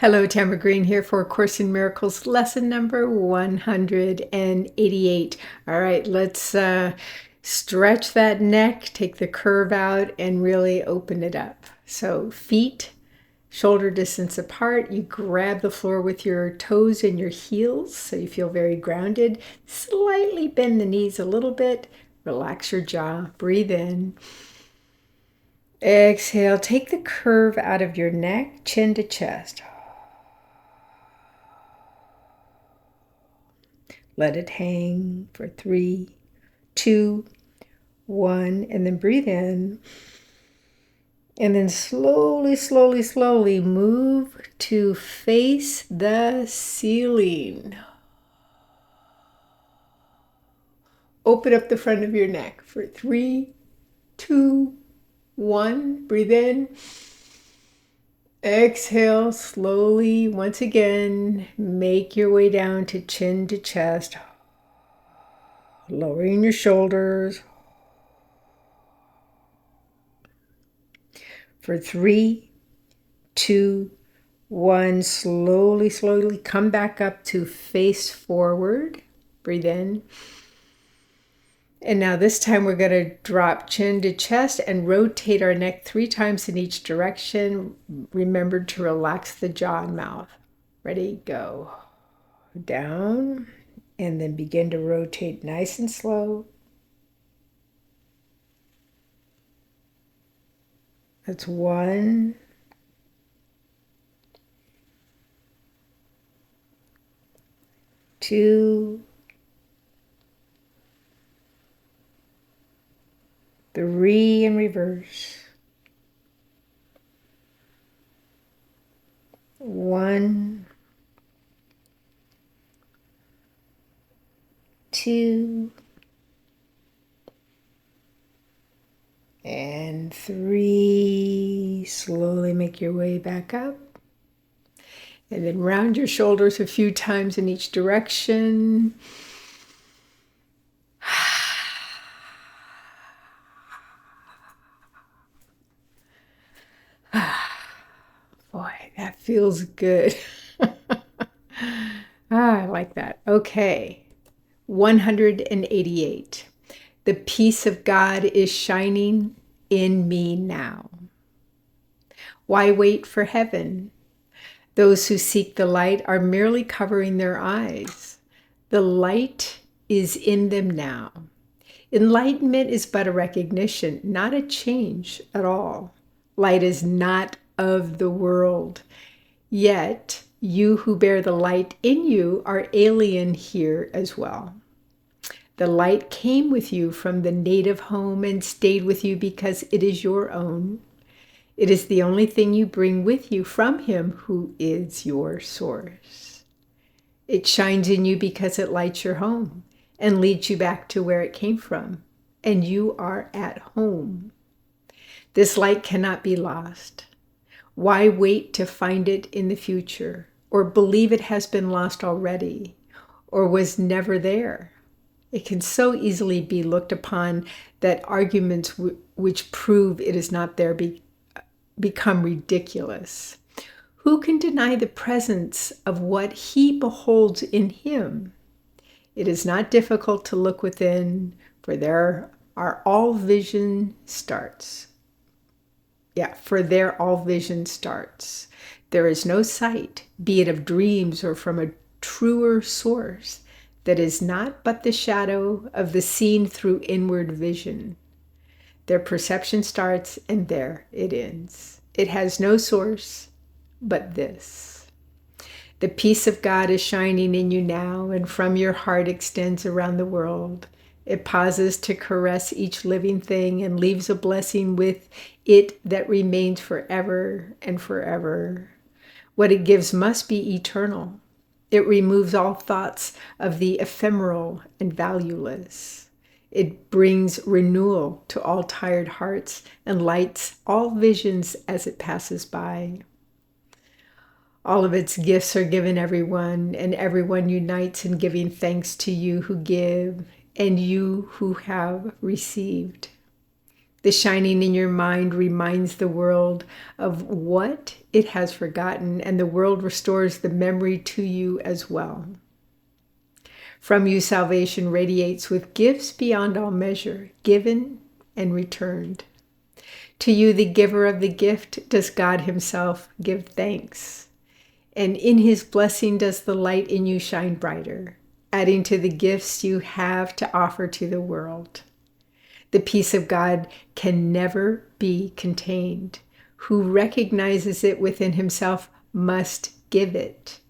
Hello, Tamara Green here for A Course in Miracles, lesson number 188. All right, let's stretch that neck, take the curve out, and really open it up. So feet, shoulder distance apart. You grab the floor with your toes and your heels so you feel very grounded. Slightly bend the knees a little bit. Relax your jaw. Breathe in. Exhale. Take the curve out of your neck, chin to chest. Let it hang for 3, 2, 1, and then breathe in. And then slowly, slowly, slowly move to face the ceiling. Open up the front of your neck for 3, 2, 1. Breathe in. Exhale slowly. Once again, make your way down to chin to chest. Lowering your shoulders. For 3, 2, 1. Slowly, slowly come back up to face forward. Breathe in. And now this time we're going to drop chin to chest and rotate our neck 3 times in each direction. Remember to relax the jaw and mouth. Ready, go. Down, and then begin to rotate nice and slow. That's 1, 2, 3 in reverse. 1, 2, and 3. Slowly make your way back up. And then round your shoulders a few times in each direction. Boy, that feels good. I like that. Okay. 188. The peace of God is shining in me now. Why wait for heaven? Those who seek the light are merely covering their eyes. The light is in them now. Enlightenment is but a recognition, not a change at all. Light is not of the world. Yet, you who bear the light in you are alien here as well. The light came with you from the native home and stayed with you because it is your own. It is the only thing you bring with you from Him who is your source. It shines in you because it lights your home and leads you back to where it came from, and you are at home. This light cannot be lost. Why wait to find it in the future, or believe it has been lost already, or was never there? It can so easily be looked upon that arguments which prove it is not there become ridiculous. Who can deny the presence of what he beholds in him? It is not difficult to look within, for there all vision starts. All vision starts. There is no sight, be it of dreams or from a truer source, that is not but the shadow of the seen through inward vision. Their perception starts and there it ends. It has no source but this. The peace of God is shining in you now, and from your heart extends around the world. It pauses to caress each living thing and leaves a blessing with it that remains forever and forever. What it gives must be eternal. It removes all thoughts of the ephemeral and valueless. It brings renewal to all tired hearts and lights all visions as it passes by. All of its gifts are given everyone, and everyone unites in giving thanks to you who give and you who have received. The shining in your mind reminds the world of what it has forgotten, and the world restores the memory to you as well. From you, salvation radiates with gifts beyond all measure, given and returned. To you, the giver of the gift, does God himself give thanks. And in his blessing does the light in you shine brighter, adding to the gifts you have to offer to the world. The peace of God can never be contained. Who recognizes it within himself must give it.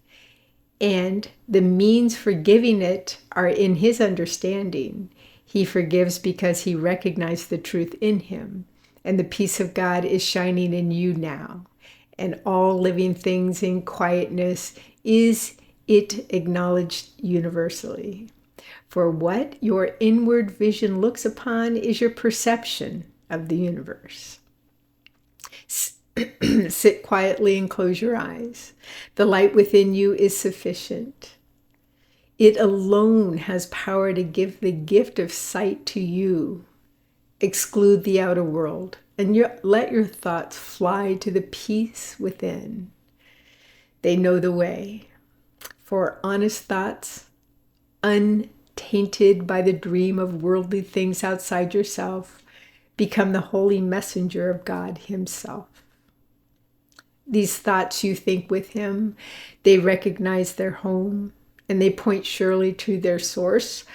And the means for giving it are in his understanding. He forgives because he recognized the truth in him. And the peace of God is shining in you now. And all living things in quietness is it acknowledged universally. For what your inward vision looks upon is your perception of the universe. Sit quietly and close your eyes. The light within you is sufficient. It alone has power to give the gift of sight to you. Exclude the outer world and let your thoughts fly to the peace within. They know the way. For honest thoughts, untainted by the dream of worldly things outside yourself, become the holy messenger of God himself. These thoughts you think with him, they recognize their home, and they point surely to their source.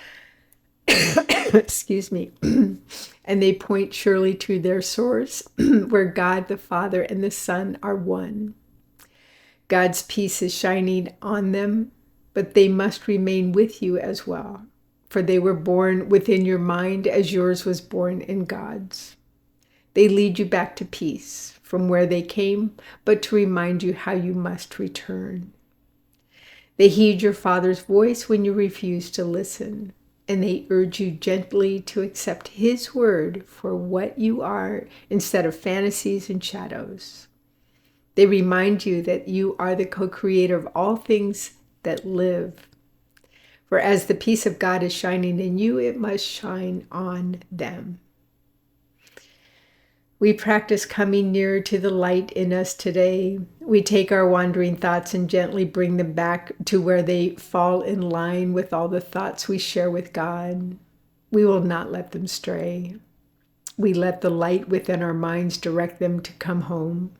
Excuse me. And they point surely to their source, where God the Father and the Son are one. God's peace is shining on them, but they must remain with you as well, for they were born within your mind as yours was born in God's. They lead you back to peace from where they came, but to remind you how you must return. They heed your Father's voice when you refuse to listen, and they urge you gently to accept his word for what you are instead of fantasies and shadows. They remind you that you are the co-creator of all things that live. For as the peace of God is shining in you, it must shine on them. We practice coming nearer to the light in us today. We take our wandering thoughts and gently bring them back to where they fall in line with all the thoughts we share with God. We will not let them stray. We let the light within our minds direct them to come home.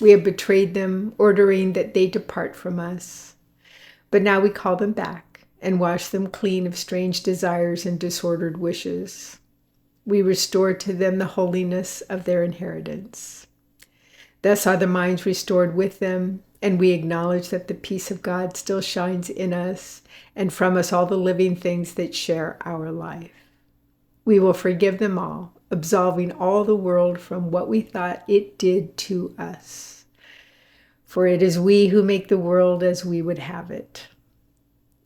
We have betrayed them, ordering that they depart from us. But now we call them back and wash them clean of strange desires and disordered wishes. We restore to them the holiness of their inheritance. Thus are the minds restored with them, and we acknowledge that the peace of God still shines in us and from us all the living things that share our life. We will forgive them all, absolving all the world from what we thought it did to us. For it is we who make the world as we would have it.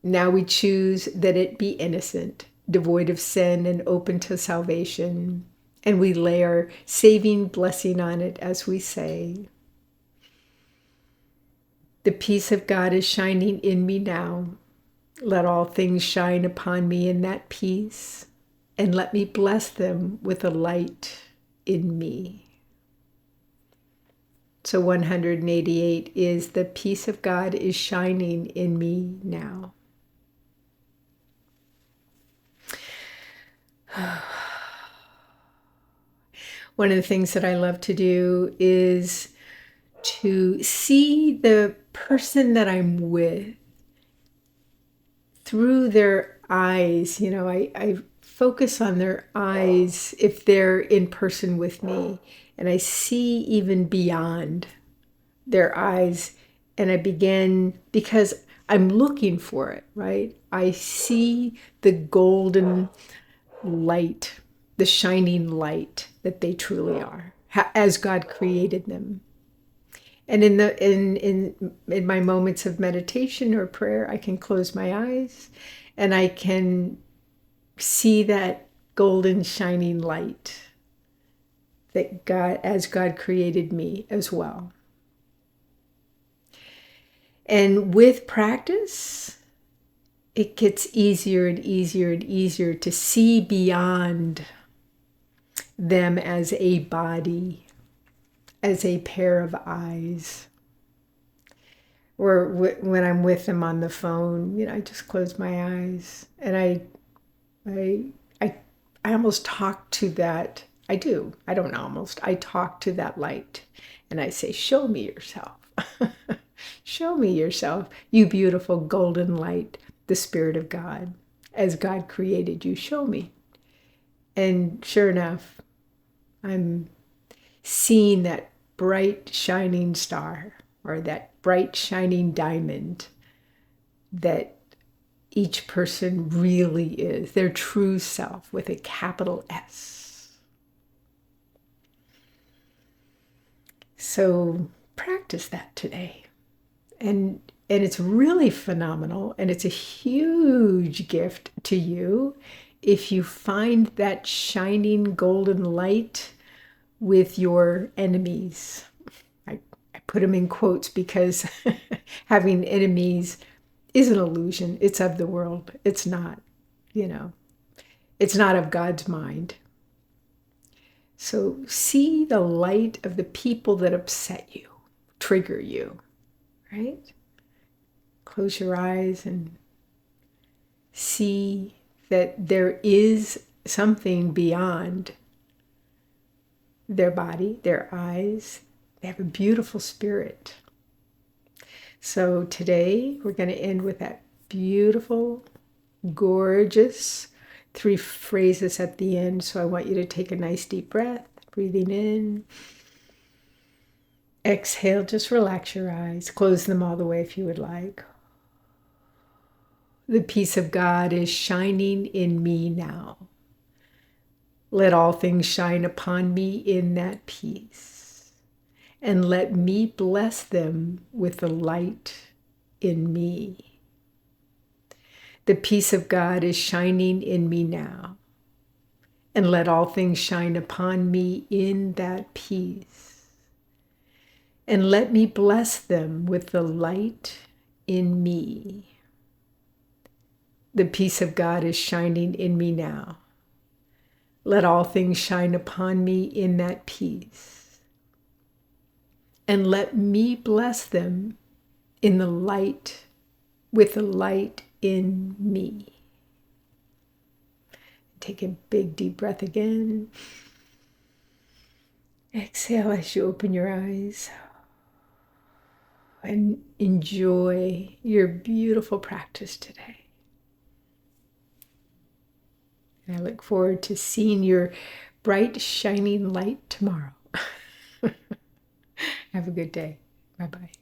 Now we choose that it be innocent, devoid of sin and open to salvation, and we lay our saving blessing on it as we say, the peace of God is shining in me now. Let all things shine upon me in that peace, and let me bless them with a light in me. So 188 is the peace of God is shining in me now. One of the things that I love to do is to see the person that I'm with through their eyes. You know, I focus on their eyes if they're in person with me, and I see even beyond their eyes, and I begin, because I'm looking for it, right? I see the golden light, the shining light that they truly are, as God created them. And in my moments of meditation or prayer, I can close my eyes and I can see that golden shining light that God, as God created me as well. And with practice, it gets easier and easier and easier to see beyond them as a body, as a pair of eyes. Or when I'm with them on the phone, I just close my eyes and I almost talk to that. I do. I don't almost. I talk to that light and I say, show me yourself. Show me yourself, you beautiful golden light, the Spirit of God. As God created you, show me. And sure enough, I'm seeing that bright shining star or that bright shining diamond that each person really is, their true self with a capital S. So practice that today. And it's really phenomenal, and it's a huge gift to you if you find that shining golden light with your enemies. I put them in quotes because having enemies is an illusion. It's of the world. It's not, it's not of God's mind. So see the light of the people that upset you, trigger you. Right? Close your eyes and see that there is something beyond their body, their eyes. They have a beautiful spirit. So today we're going to end with that beautiful, gorgeous 3 phrases at the end. So I want you to take a nice deep breath, breathing in. Exhale, just relax your eyes. Close them all the way if you would like. The peace of God is shining in me now. Let all things shine upon me in that peace. And let me bless them with the light in me. The peace of God is shining in me now. And let all things shine upon me in that peace. And let me bless them with the light in me. The peace of God is shining in me now. Let all things shine upon me in that peace. And let me bless them in the light, with the light in me. Take a big deep breath again. Exhale as you open your eyes. And enjoy your beautiful practice today. And I look forward to seeing your bright, shining light tomorrow. Have a good day. Bye-bye.